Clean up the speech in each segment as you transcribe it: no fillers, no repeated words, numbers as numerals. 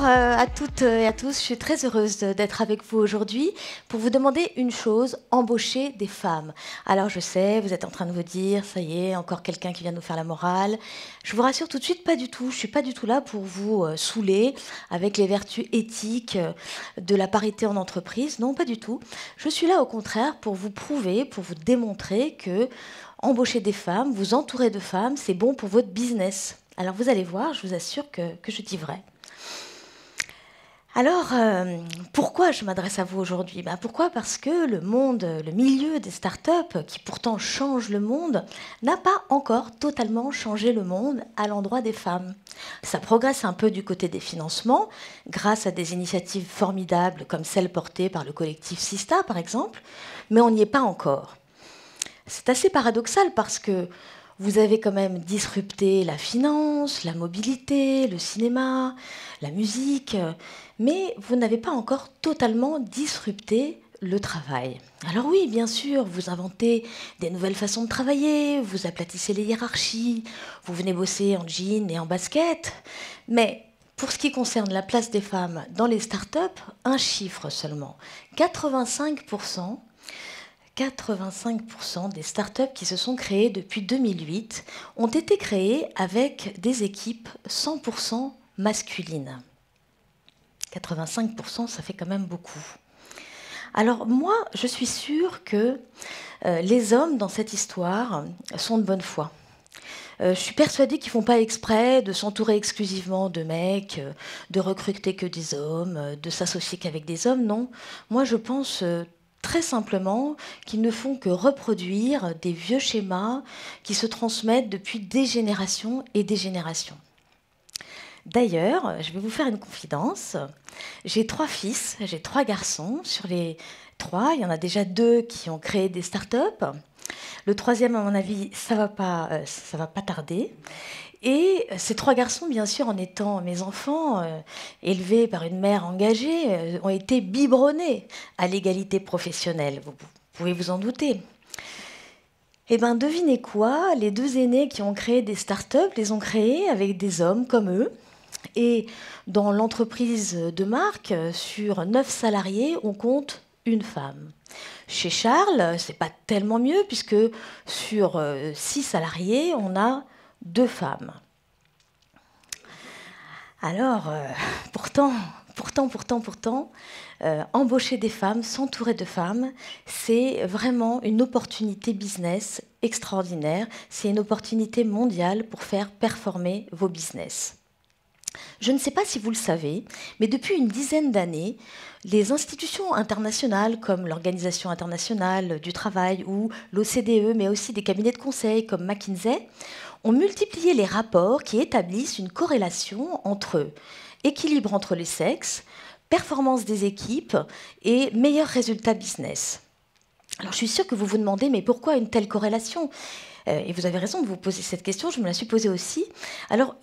À toutes et à tous, je suis très heureuse d'être avec vous aujourd'hui pour vous demander une chose, embaucher des femmes. Alors je sais, vous êtes en train de vous dire, ça y est, encore quelqu'un qui vient nous faire la morale. Je vous rassure tout de suite, pas du tout. Je suis pas du tout là pour vous saouler avec les vertus éthiques de la parité en entreprise. Non, pas du tout. Je suis là au contraire pour vous prouver, pour vous démontrer que embaucher des femmes, vous entourer de femmes, c'est bon pour votre business. Alors vous allez voir, je vous assure que je dis vrai. Alors, pourquoi je m'adresse à vous aujourd'hui? Pourquoi? Parce que le monde, le milieu des startups, qui pourtant change le monde, n'a pas encore totalement changé le monde à l'endroit des femmes. Ça progresse un peu du côté des financements, grâce à des initiatives formidables comme celles portées par le collectif Sista, par exemple, mais on n'y est pas encore. C'est assez paradoxal parce que vous avez quand même disrupté la finance, la mobilité, le cinéma, la musique, mais vous n'avez pas encore totalement disrupté le travail. Alors oui, bien sûr, vous inventez des nouvelles façons de travailler, vous aplatissez les hiérarchies, vous venez bosser en jean et en basket, mais pour ce qui concerne la place des femmes dans les startups, un chiffre seulement, 85% des startups qui se sont créées depuis 2008 ont été créées avec des équipes 100% masculines. 85%, ça fait quand même beaucoup. Alors moi, je suis sûre que les hommes dans cette histoire sont de bonne foi. Je suis persuadée qu'ils ne font pas exprès de s'entourer exclusivement de mecs, de recruter que des hommes, de s'associer qu'avec des hommes. Non, moi je pense très simplement qu'ils ne font que reproduire des vieux schémas qui se transmettent depuis des générations et des générations. D'ailleurs, je vais vous faire une confidence. J'ai 3 fils, j'ai 3 garçons. Sur les 3, il y en a déjà 2 qui ont créé des startups. Le 3e, à mon avis, ça va pas tarder. Et ces 3 garçons, bien sûr, en étant mes enfants, élevés par une mère engagée, ont été biberonnés à l'égalité professionnelle. Vous pouvez vous en douter. Eh bien, devinez quoi? Les 2 aînés qui ont créé des startups les ont créés avec des hommes comme eux. Et dans l'entreprise de Marc, sur 9 salariés, on compte une femme. Chez Charles, c'est pas tellement mieux, puisque sur 6 salariés, on a 2 femmes. Alors, pourtant, embaucher des femmes, s'entourer de femmes, c'est vraiment une opportunité business extraordinaire. C'est une opportunité mondiale pour faire performer vos business. Je ne sais pas si vous le savez, mais depuis une dizaine d'années, les institutions internationales comme l'Organisation internationale du travail ou l'OCDE, mais aussi des cabinets de conseil comme McKinsey, ont multiplié les rapports qui établissent une corrélation entre équilibre entre les sexes, performance des équipes et meilleurs résultats business. Alors je suis sûre que vous vous demandez, mais pourquoi une telle corrélation ? Et vous avez raison de vous poser cette question, je me la suis posée aussi. Alors,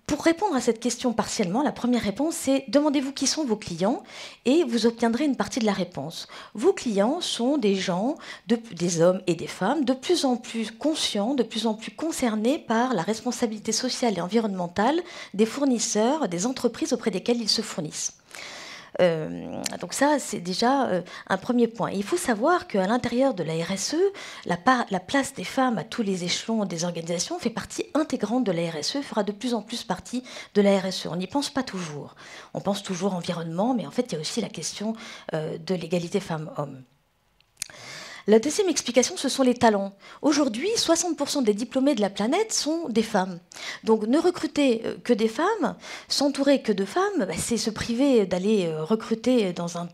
pour répondre à cette question partiellement, la première réponse, c'est demandez-vous qui sont vos clients et vous obtiendrez une partie de la réponse. Vos clients sont des gens, des hommes et des femmes, de plus en plus conscients, de plus en plus concernés par la responsabilité sociale et environnementale des fournisseurs, des entreprises auprès desquelles ils se fournissent. Donc ça, c'est déjà un premier point. Et il faut savoir qu'à l'intérieur de la RSE, la place des femmes à tous les échelons des organisations fait partie intégrante de la RSE, fera de plus en plus partie de la RSE. On n'y pense pas toujours. On pense toujours environnement, mais en fait, il y a aussi la question de l'égalité femmes-hommes. La deuxième explication, ce sont les talents. Aujourd'hui, 60% des diplômés de la planète sont des femmes. Donc ne recruter que des femmes, s'entourer que de femmes, c'est se priver d'aller recruter dans un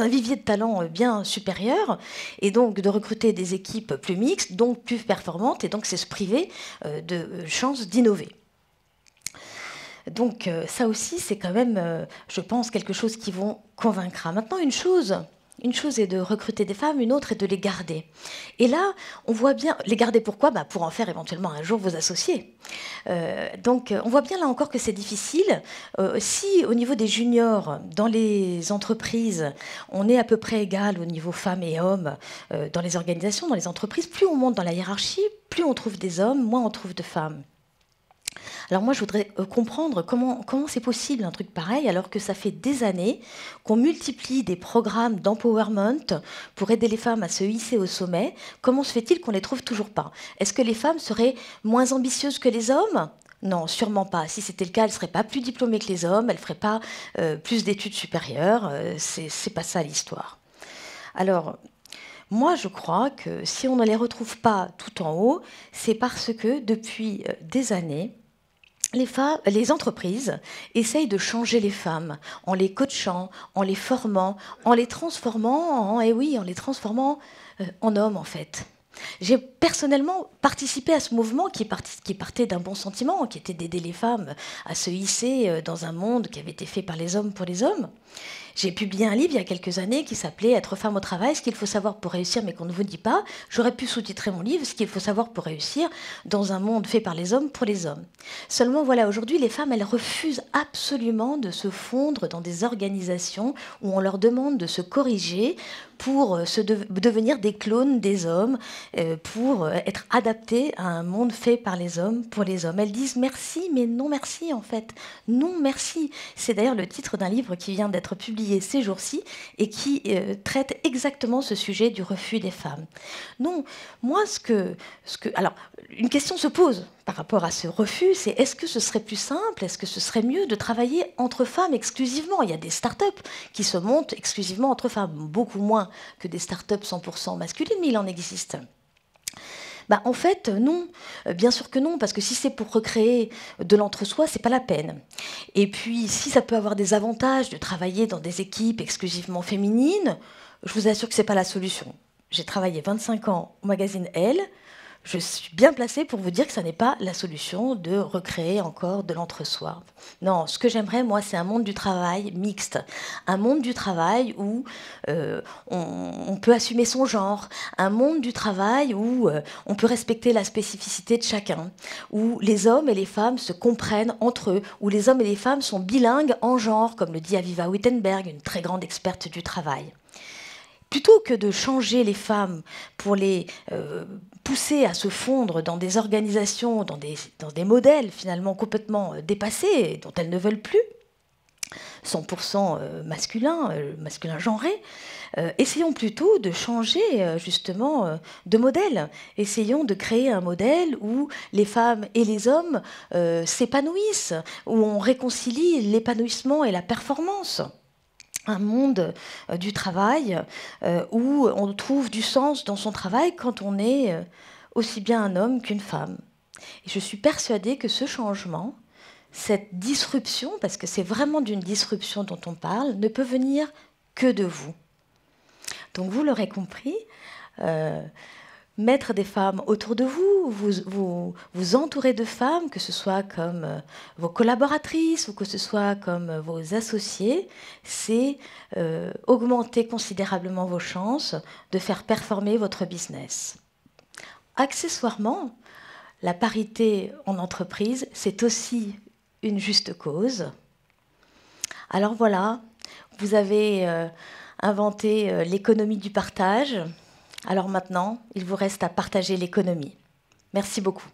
vivier de talents bien supérieur, et donc de recruter des équipes plus mixtes, donc plus performantes, et donc c'est se priver de chances d'innover. Donc ça aussi, c'est quand même, je pense, quelque chose qui vous convaincra. Maintenant, une chose est de recruter des femmes, une autre est de les garder. Et là, on voit bien... Les garder pourquoi? Pour en faire éventuellement un jour vos associés. Donc, on voit bien là encore que c'est difficile. Si au niveau des juniors, dans les entreprises, on est à peu près égal au niveau femmes et hommes, dans les organisations, dans les entreprises, plus on monte dans la hiérarchie, plus on trouve des hommes, moins on trouve de femmes. Alors moi, je voudrais comprendre comment c'est possible un truc pareil, alors que ça fait des années qu'on multiplie des programmes d'empowerment pour aider les femmes à se hisser au sommet. Comment se fait-il qu'on ne les trouve toujours pas? Est-ce que les femmes seraient moins ambitieuses que les hommes? Non, sûrement pas. Si c'était le cas, elles ne seraient pas plus diplômées que les hommes, elles ne feraient pas plus d'études supérieures. C'est pas ça l'histoire. Alors, moi, je crois que si on ne les retrouve pas tout en haut, c'est parce que depuis des années, les entreprises essayent de changer les femmes en les coachant, en les formant, en les transformant en hommes, en fait. J'ai personnellement participé à ce mouvement qui partait d'un bon sentiment, qui était d'aider les femmes à se hisser dans un monde qui avait été fait par les hommes pour les hommes. J'ai publié un livre il y a quelques années qui s'appelait « Être femme au travail, ce qu'il faut savoir pour réussir mais qu'on ne vous dit pas ». J'aurais pu sous-titrer mon livre « Ce qu'il faut savoir pour réussir dans un monde fait par les hommes pour les hommes ». Seulement, voilà, aujourd'hui, les femmes, elles refusent absolument de se fondre dans des organisations où on leur demande de se corriger pour devenir des clones des hommes, pour être adaptées à un monde fait par les hommes pour les hommes. Elles disent merci, mais non merci en fait. Non merci. C'est d'ailleurs le titre d'un livre qui vient d'être publié ces jours-ci et qui traite exactement ce sujet du refus des femmes. Non, moi alors, une question se pose par rapport à ce refus, c'est est-ce que ce serait plus simple, est-ce que ce serait mieux de travailler entre femmes exclusivement? Il y a des start-up qui se montent exclusivement entre femmes, beaucoup moins que des start-up 100% masculines, mais il en existe. En fait, non. Bien sûr que non, parce que si c'est pour recréer de l'entre-soi, c'est pas la peine. Et puis, si ça peut avoir des avantages de travailler dans des équipes exclusivement féminines, je vous assure que c'est pas la solution. J'ai travaillé 25 ans au magazine Elle. Je suis bien placée pour vous dire que ça n'est pas la solution de recréer encore de l'entre-soi. Non, ce que j'aimerais, moi, c'est un monde du travail mixte. Un monde du travail où on peut assumer son genre. Un monde du travail où on peut respecter la spécificité de chacun. Où les hommes et les femmes se comprennent entre eux. Où les hommes et les femmes sont bilingues en genre, comme le dit Aviva Wittenberg, une très grande experte du travail. Plutôt que de changer les femmes pour les pousser à se fondre dans des organisations, dans des modèles finalement complètement dépassés, dont elles ne veulent plus, 100% masculin genré, essayons plutôt de changer justement de modèle. Essayons de créer un modèle où les femmes et les hommes s'épanouissent, où on réconcilie l'épanouissement et la performance. Un monde du travail où on trouve du sens dans son travail quand on est aussi bien un homme qu'une femme. Et je suis persuadée que ce changement, cette disruption, parce que c'est vraiment d'une disruption dont on parle, ne peut venir que de vous. Donc vous l'aurez compris, mettre des femmes autour de vous, vous entourer de femmes, que ce soit comme vos collaboratrices ou que ce soit comme vos associés, c'est augmenter considérablement vos chances de faire performer votre business. Accessoirement, la parité en entreprise, c'est aussi une juste cause. Alors voilà, vous avez inventé l'économie du partage. Alors maintenant, il vous reste à partager l'économie. Merci beaucoup.